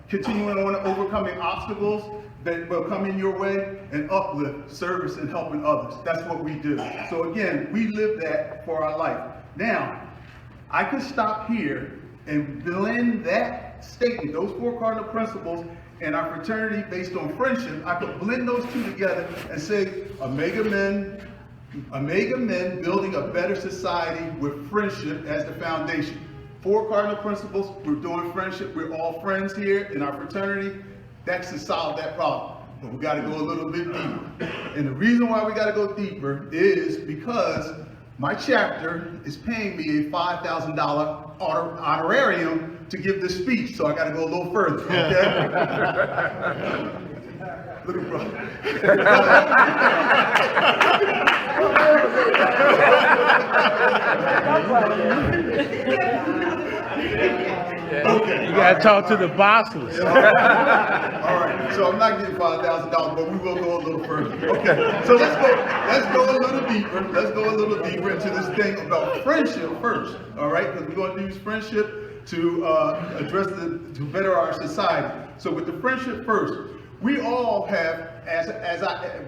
continuing on overcoming obstacles that will come in your way, and uplift, service, and helping others. That's what we do. So again, we live that for our life. Now, I could stop here and blend that statement, those 4 cardinal principles, and our fraternity based on friendship. I could blend those 2 together and say, Omega Men building a better society with friendship as the foundation. 4 cardinal principles, we're doing friendship, we're all friends here in our fraternity. That's to solve that problem. But we gotta go a little bit deeper. And the reason why we gotta go deeper is because my chapter is paying me a $5,000 honorarium to give this speech, so I gotta go a little further, okay? Little brother. Okay. You gotta talk to the bosses. All right, so I'm not getting $5,000, but we will go a little further. Okay, so let's go a little deeper. Let's go a little deeper into this thing about friendship first. All right, because we're going to use friendship to to better our society. So with the friendship first, we all have,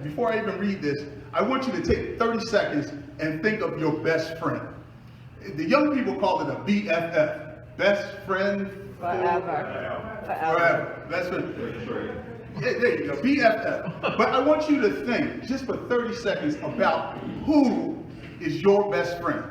before I even read this, I want you to take 30 seconds and think of your best friend. The young people call it a BFF, best friend forever. Best friend. Yeah, there you go, BFF. But I want you to think, just for 30 seconds, about who is your best friend.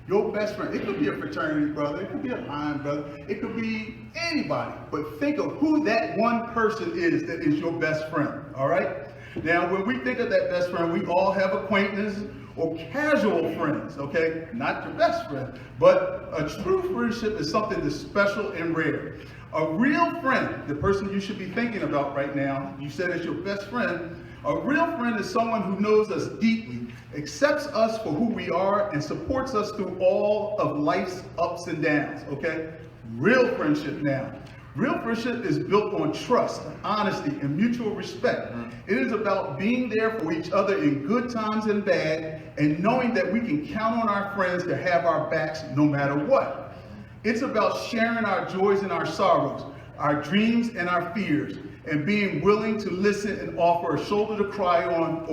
Your best friend. It could be a fraternity brother, it could be a line brother, it could be anybody. But think of who that one person is that is your best friend, all right? Now, when we think of that best friend, we all have acquaintances or casual friends, okay? Not your best friend, but a true friendship is something that's special and rare. A real friend, the person you should be thinking about right now, you said is your best friend. A real friend is someone who knows us deeply, accepts us for who we are, and supports us through all of life's ups and downs, okay? Real friendship now. Real friendship is built on trust, honesty, and mutual respect. It is about being there for each other in good times and bad, and knowing that we can count on our friends to have our backs no matter what. It's about sharing our joys and our sorrows, our dreams and our fears, and being willing to listen and offer a shoulder to cry on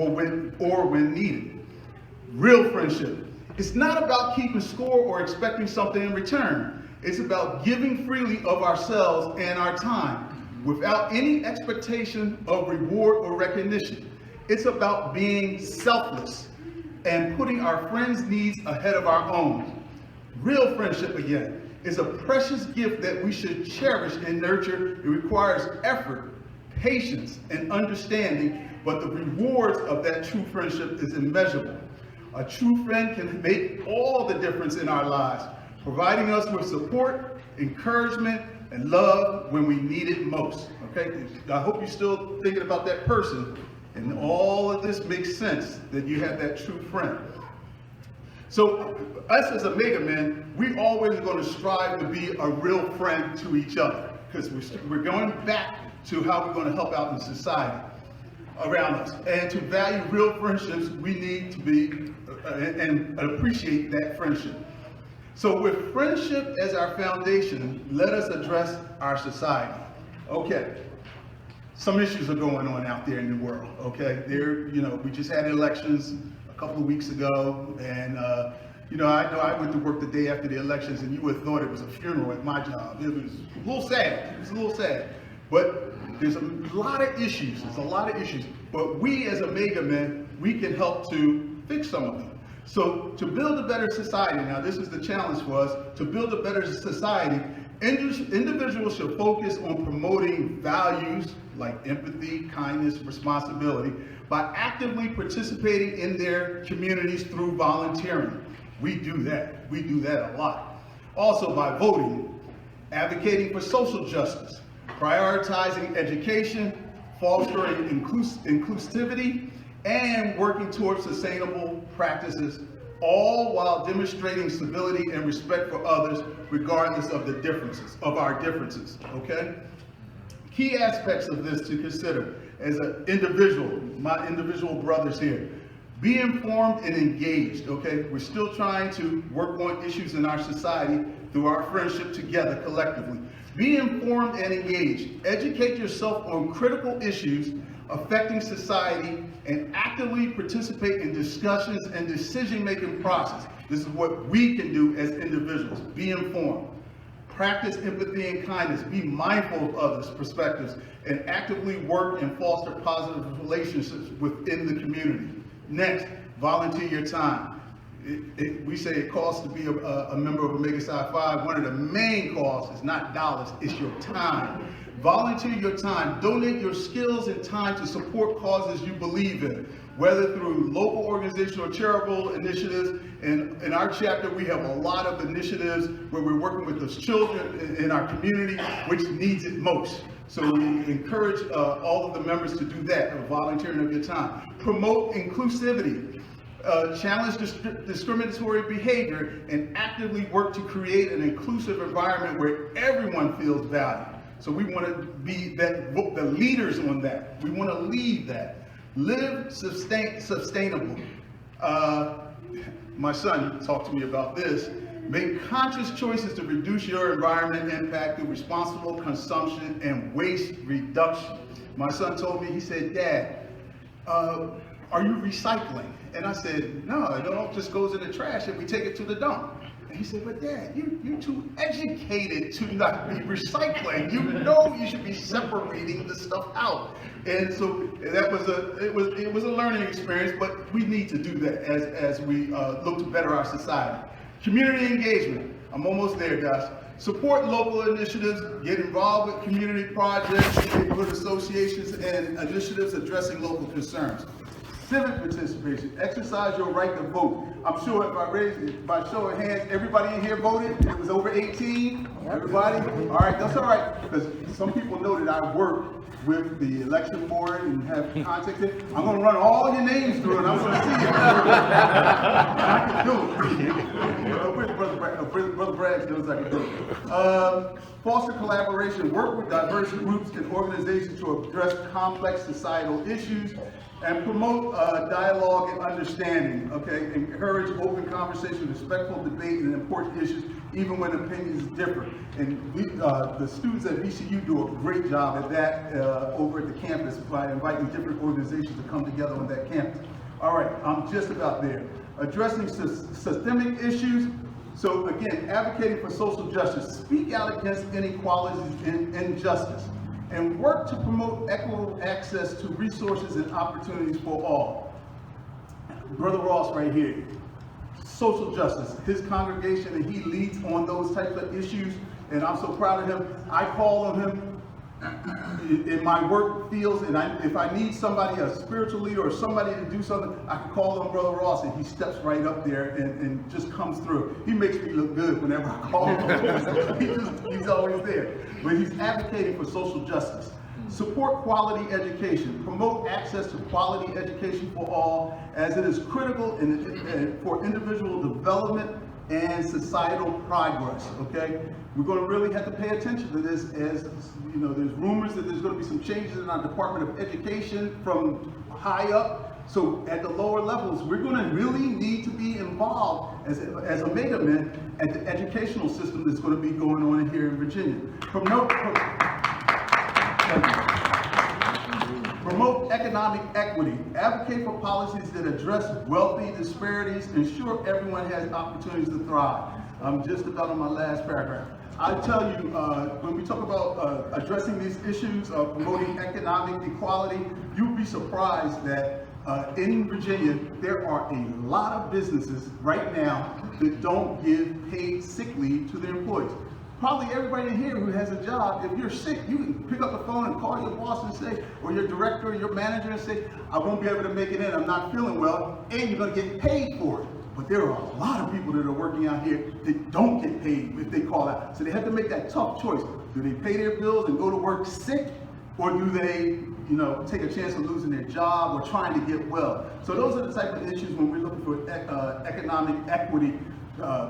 or when needed. Real friendship. It's not about keeping score or expecting something in return. It's about giving freely of ourselves and our time without any expectation of reward or recognition. It's about being selfless and putting our friends' needs ahead of our own. Real friendship, again, is a precious gift that we should cherish and nurture. It requires effort, patience, and understanding, but the rewards of that true friendship is immeasurable. A true friend can make all the difference in our lives, providing us with support, encouragement, and love when we need it most, okay? I hope you're still thinking about that person, and all of this makes sense, that you have that true friend. So, us as Omega Men, we always are going to strive to be a real friend to each other, because we're going back to how we're going to help out in society around us. And to value real friendships, we need to be and appreciate that friendship. So with friendship as our foundation, let us address our society. Okay, some issues are going on out there in the world, okay? We just had elections a couple of weeks ago, and I know I went to work the day after the elections, and you would have thought it was a funeral at my job. It was a little sad, but there's a lot of issues, but we as Omega Men, we can help to fix some of them. So to build a better society, now this is the challenge for us, to build a better society, individuals should focus on promoting values like empathy, kindness, responsibility, by actively participating in their communities through volunteering. We do that a lot. Also by voting, advocating for social justice, prioritizing education, fostering inclusivity, and working towards sustainable practices, all while demonstrating civility and respect for others, regardless of our differences, okay? Key aspects of this to consider as an individual, my individual brothers here. Be informed and engaged, okay? We're still trying to work on issues in our society through our friendship together collectively. Be informed and engaged. Educate yourself on critical issues affecting society and actively participate in discussions and decision-making process. This is what we can do as individuals. Be informed. Practice empathy and kindness. Be mindful of others' perspectives and actively work and foster positive relationships within the community. Next, volunteer your time. We say it costs to be a member of Omega Psi Phi. One of the main costs is not dollars, it's your time. Volunteer your time. Donate your skills and time to support causes you believe in, whether through local organizational or charitable initiatives. And in our chapter, we have a lot of initiatives where we're working with those children in our community, which needs it most. So we encourage all of the members to do that, volunteering of your time. Promote inclusivity. Challenge discriminatory behavior and actively work to create an inclusive environment where everyone feels valued. So we want to be the leaders on that. We want to lead that. Live sustainable. My son talked to me about this. Make conscious choices to reduce your environment impact through responsible consumption and waste reduction. My son told me, he said, "Dad, are you recycling?" And I said, "No, it all just goes in the trash and we take it to the dump." And he said, "But Dad, you're too educated to not be recycling. You know you should be separating the stuff out." And so that was it was a learning experience, but we need to do that as we look to better our society. Community engagement. I'm almost there, guys. Support local initiatives, get involved with community projects, neighborhood associations, and initiatives addressing local concerns. Civic participation, exercise your right to vote. I'm sure if I raise it by show of hands, everybody in here voted? It was over 18? Everybody? All right, that's all right, because some people know that I work with the election board and have contacted. I'm going to run all your names through and I'm going to see if I can do it. Brother Bragg knows I can do it. Foster collaboration, work with diverse groups and organizations to address complex societal issues, and promote dialogue and understanding, okay? Encourage open conversation, respectful debate, and important issues, even when opinions differ. And the students at VCU do a great job at that over at the campus by inviting different organizations to come together on that campus. All right, I'm just about there. Addressing systemic issues. So again, advocating for social justice. Speak out against inequalities and injustice, and work to promote equitable access to resources and opportunities for all. Brother Ross right here, social justice, his congregation, and he leads on those types of issues, and I'm so proud of him. I call on him in my work fields, and if I need somebody, a spiritual leader or somebody to do something, I can call on Brother Ross, and he steps right up there and just comes through. He makes me look good whenever I call him. He's always there. But he's advocating for social justice. Support quality education. Promote access to quality education for all, as it is critical for individual development and societal progress, okay? We're going to really have to pay attention to this, as you know, there's rumors that there's going to be some changes in our Department of Education from high up. So at the lower levels, we're going to really need to be involved as Omega men at the educational system that's going to be going on here in Virginia. Promote economic equity. Advocate for policies that address wealthy disparities. Ensure everyone has opportunities to thrive. I'm just about on my last paragraph. I tell you, when we talk about addressing these issues of promoting economic equality, you'll be surprised that in Virginia, there are a lot of businesses right now that don't give paid sick leave to their employees. Probably everybody in here who has a job, if you're sick, you can pick up the phone and call your boss and say, or your director or your manager and say, "I won't be able to make it in, I'm not feeling well," and you're going to get paid for it. But there are a lot of people that are working out here that don't get paid if they call out. So they have to make that tough choice. Do they pay their bills and go to work sick, or do they, take a chance of losing their job or trying to get well? So those are the type of issues when we're looking for economic equity.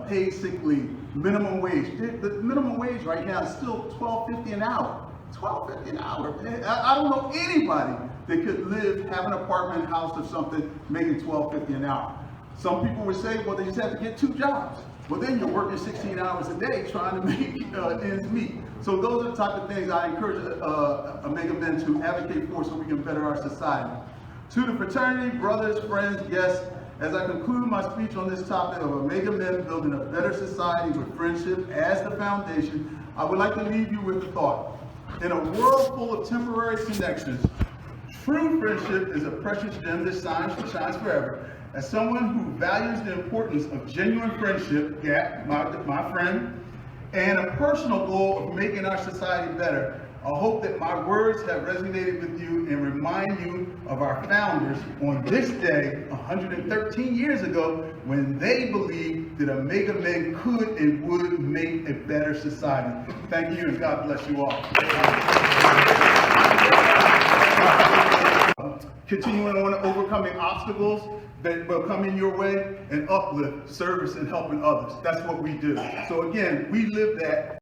Paid sick leave, minimum wage. The minimum wage right now is still $12.50 an hour. $12.50 an hour. I don't know anybody that could have an apartment, house, or something making $12.50 an hour. Some people would say, well, they just have to get 2 jobs. well then you're working 16 hours a day trying to make ends meet. So those are the type of things I encourage Omega Men to advocate for so we can better our society. To the fraternity, brothers, friends, guests, as I conclude my speech on this topic of Omega Men building a better society with friendship as the foundation, I would like to leave you with the thought. In a world full of temporary connections, true friendship is a precious gem that shines forever. As someone who values the importance of genuine friendship, Gap, my friend, and a personal goal of making our society better, I hope that my words have resonated with you and remind you of our founders on this day 113 years ago when they believed that Omega Men could and would make a better society. Thank you and God bless you all. Continuing on overcoming obstacles that will come in your way and uplift, service, and helping others. That's what we do. So again, we live that.